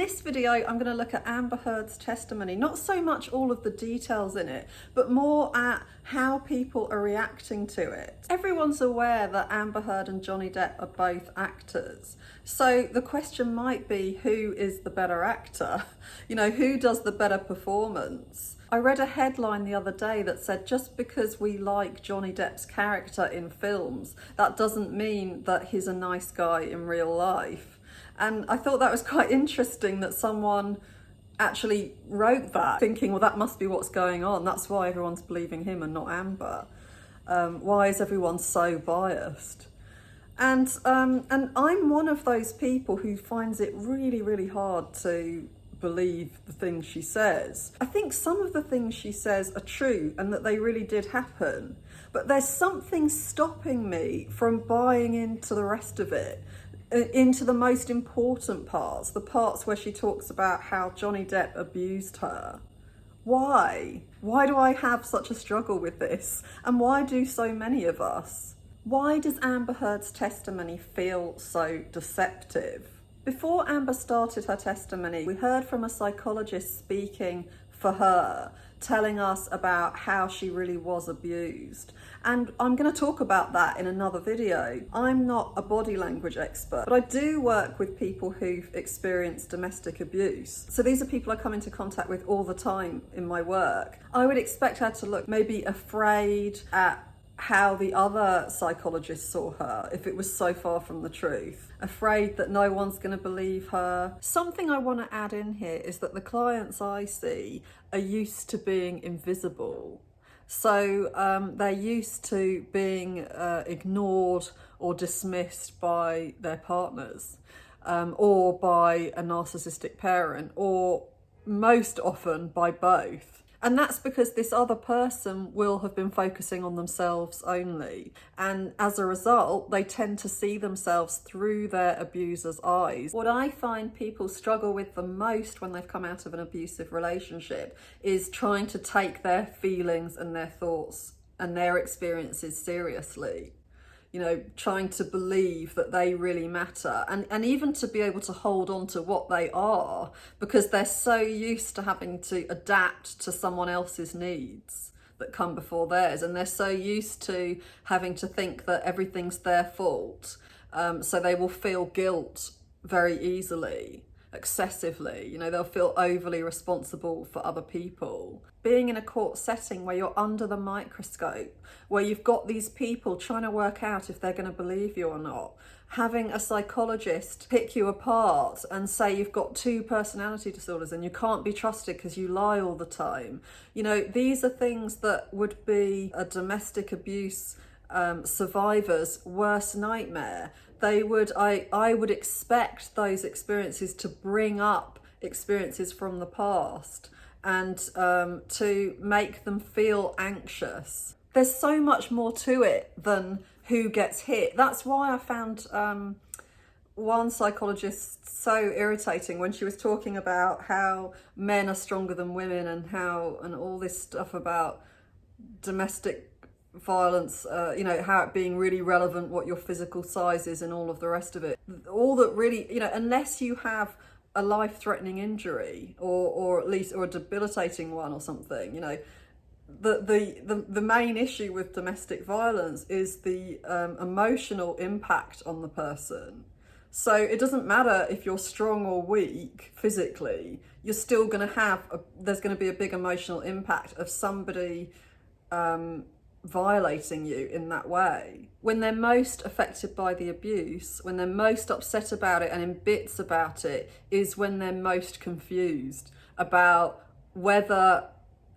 this video, I'm going to look at Amber Heard's testimony, not so much all of the details in it, but more at how people are reacting to it. Everyone's aware that Amber Heard and Johnny Depp are both actors. So the question might be, who is the better actor? You know, who does the better performance? I read a headline the other day that said just because we like Johnny Depp's character in films, that doesn't mean that he's a nice guy in real life. And I thought that was quite interesting that someone actually wrote that, thinking, well, that must be what's going on. That's why everyone's believing him and not Amber. Why is everyone so biased? And I'm one of those people who finds it really, really hard to believe the things she says. I think some of the things she says are true and that they really did happen, but there's something stopping me from buying into the rest of it, into the most important parts, the parts where she talks about how Johnny Depp abused her. Why? Why do I have such a struggle with this? And why do so many of us? Why does Amber Heard's testimony feel so deceptive? Before Amber started her testimony, we heard from a psychologist speaking for her, telling us about how she really was abused. And I'm going to talk about that in another video. I'm not a body language expert, but I do work with people who've experienced domestic abuse. So these are people I come into contact with all the time in my work. I would expect her to look maybe afraid at how the other psychologists saw her if it was so far from the truth, afraid that no one's going to believe her. Something I want to add in here is that the clients I see are used to being invisible. So they're used to being ignored or dismissed by their partners, or by a narcissistic parent, or most often by both. And that's because this other person will have been focusing on themselves only. And as a result, they tend to see themselves through their abuser's eyes. What I find people struggle with the most when they've come out of an abusive relationship is trying to take their feelings and their thoughts and their experiences seriously. You know, trying to believe that they really matter, and even to be able to hold on to what they are, because they're so used to having to adapt to someone else's needs that come before theirs, and they're so used to having to think that everything's their fault, so they will feel guilt very easily, excessively. You know, they'll feel overly responsible for other people. Being in a court setting where you're under the microscope, where you've got these people trying to work out if they're going to believe you or not, having a psychologist pick you apart and say you've got 2 personality disorders and you can't be trusted because you lie all the time. You know, these are things that would be a domestic abuse survivor's worst nightmare. They would, I would expect those experiences to bring up experiences from the past and to make them feel anxious. There's so much more to it than who gets hit. That's why I found one psychologist so irritating when she was talking about how men are stronger than women and all this stuff about domestic violence, you know, how it being really relevant what your physical size is and all of the rest of it. All that really, you know, unless you have a life-threatening injury or at least, or a debilitating one or something, you know, the main issue with domestic violence is the emotional impact on the person. So it doesn't matter if you're strong or weak physically, you're still going to have there's going to be a big emotional impact of somebody violating you in that way. When they're most affected by the abuse, when they're most upset about it and in bits about it, is when they're most confused about whether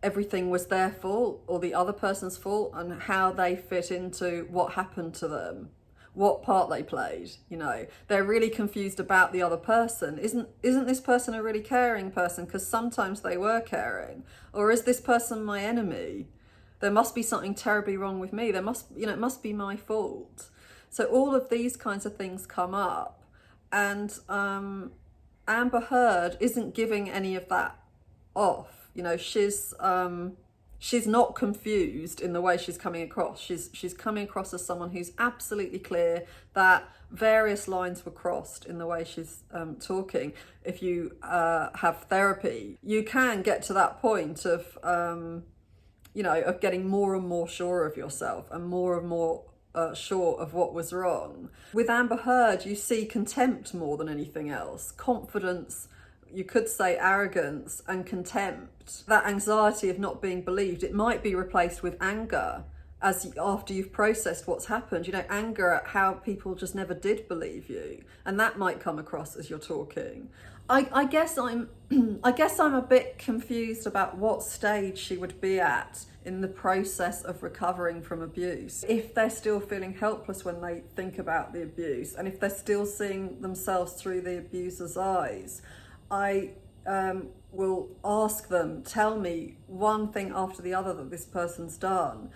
everything was their fault or the other person's fault, and how they fit into what happened to them, what part they played. You know, they're really confused about the other person. Isn't this person a really caring person? Because sometimes they were caring. Or is this person my enemy? There must be something terribly wrong with me. There must, you know, it must be my fault. So all of these kinds of things come up, and Amber Heard isn't giving any of that off. You know, she's She's not confused in the way she's coming across. She's coming across as someone who's absolutely clear that various lines were crossed in the way she's talking. If you have therapy, you can get to that point of, of getting more and more sure of yourself and more sure of what was wrong. With Amber Heard, you see contempt more than anything else. Confidence, you could say arrogance, and contempt. That anxiety of not being believed, it might be replaced with anger after you've processed what's happened. Anger at how people just never did believe you, and that might come across as you're talking. I guess I'm a bit confused about what stage she would be at in the process of recovering from abuse. If they're still feeling helpless when they think about the abuse, and if they're still seeing themselves through the abuser's eyes, I will ask them, tell me one thing after the other that this person's done.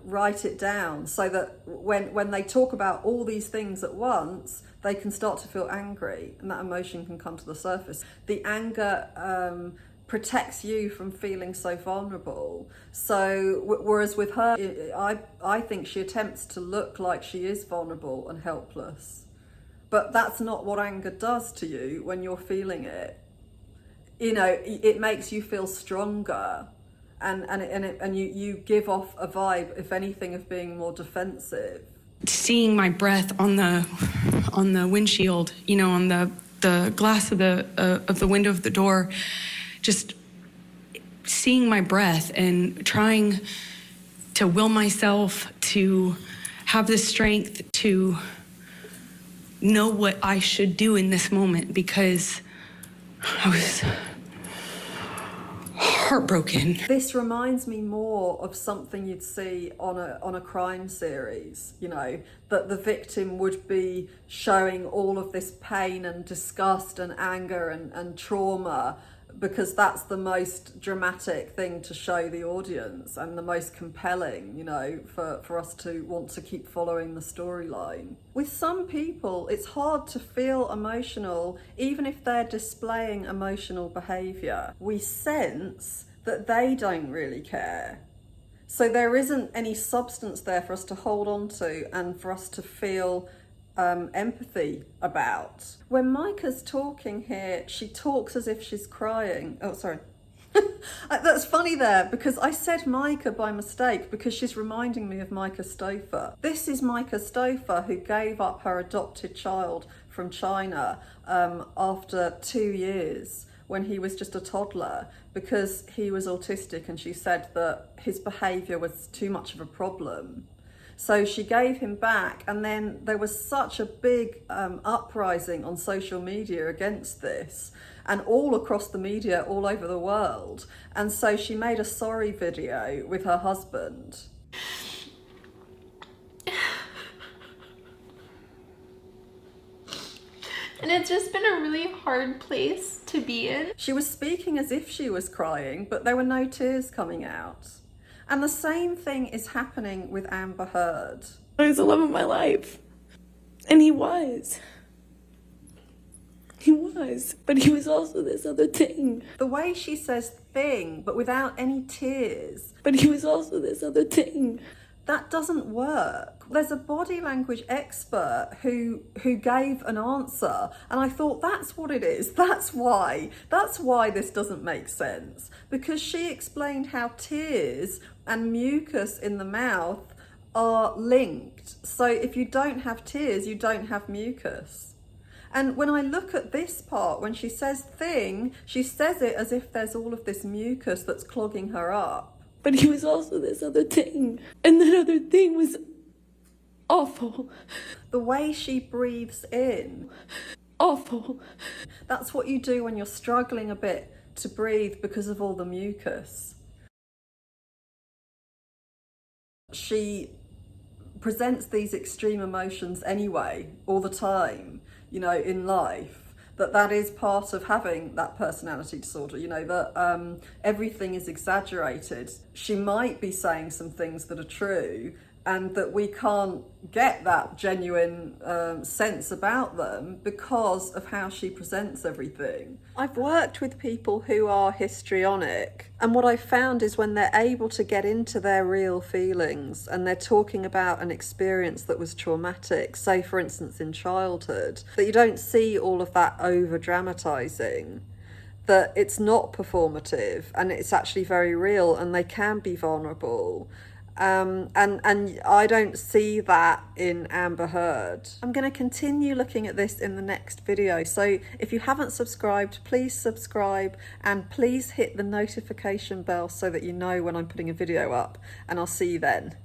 Write it down so that when they talk about all these things at once, they can start to feel angry and that emotion can come to the surface. The anger protects you from feeling so vulnerable. So whereas with her, I think she attempts to look like she is vulnerable and helpless. But that's not what anger does to you when you're feeling it. It makes you feel stronger. And you give off a vibe, if anything, of being more defensive. Seeing my breath on the windshield, on the glass of the window of the door, just seeing my breath and trying to will myself to have the strength to know what I should do in this moment, because I was heartbroken. This reminds me more of something you'd see on a crime series, that the victim would be showing all of this pain and disgust and anger and trauma, because that's the most dramatic thing to show the audience and the most compelling, for us to want to keep following the storyline. With some people, it's hard to feel emotional, even if they're displaying emotional behaviour. We sense that they don't really care. So there isn't any substance there for us to hold on to and for us to feel empathy about. When Micah's talking here, she talks as if she's crying. Oh, sorry. That's funny there, because I said Micah by mistake because she's reminding me of Micah Stouffer. This is Micah Stouffer, who gave up her adopted child from China after 2 years when he was just a toddler, because he was autistic, and she said that his behaviour was too much of a problem. So she gave him back, and then there was such a big uprising on social media against this, and all across the media all over the world. And so she made a sorry video with her husband. And it's just been a really hard place to be in. She was speaking as if she was crying, but there were no tears coming out. And the same thing is happening with Amber Heard. He was the love of my life. And he was. He was. But he was also this other thing. The way she says thing, but without any tears. But he was also this other thing. That doesn't work. There's a body language expert who gave an answer, and I thought, that's what it is. That's why this doesn't make sense. Because she explained how tears and mucus in the mouth are linked. So if you don't have tears, you don't have mucus. And when I look at this part, when she says thing, she says it as if there's all of this mucus that's clogging her up. But he was also this other thing. And that other thing was awful. The way she breathes in. Awful. That's what you do when you're struggling a bit to breathe because of all the mucus. She presents these extreme emotions anyway, all the time, in life. That is part of having that personality disorder, that everything is exaggerated. She might be saying some things that are true, and that we can't get that genuine sense about them because of how she presents everything. I've worked with people who are histrionic, and what I've found is when they're able to get into their real feelings and they're talking about an experience that was traumatic, say for instance in childhood, that you don't see all of that over dramatising, that it's not performative and it's actually very real and they can be vulnerable. And I don't see that in Amber Heard. I'm going to continue looking at this in the next video. So if you haven't subscribed, please subscribe and please hit the notification bell so that you know when I'm putting a video up, and I'll see you then.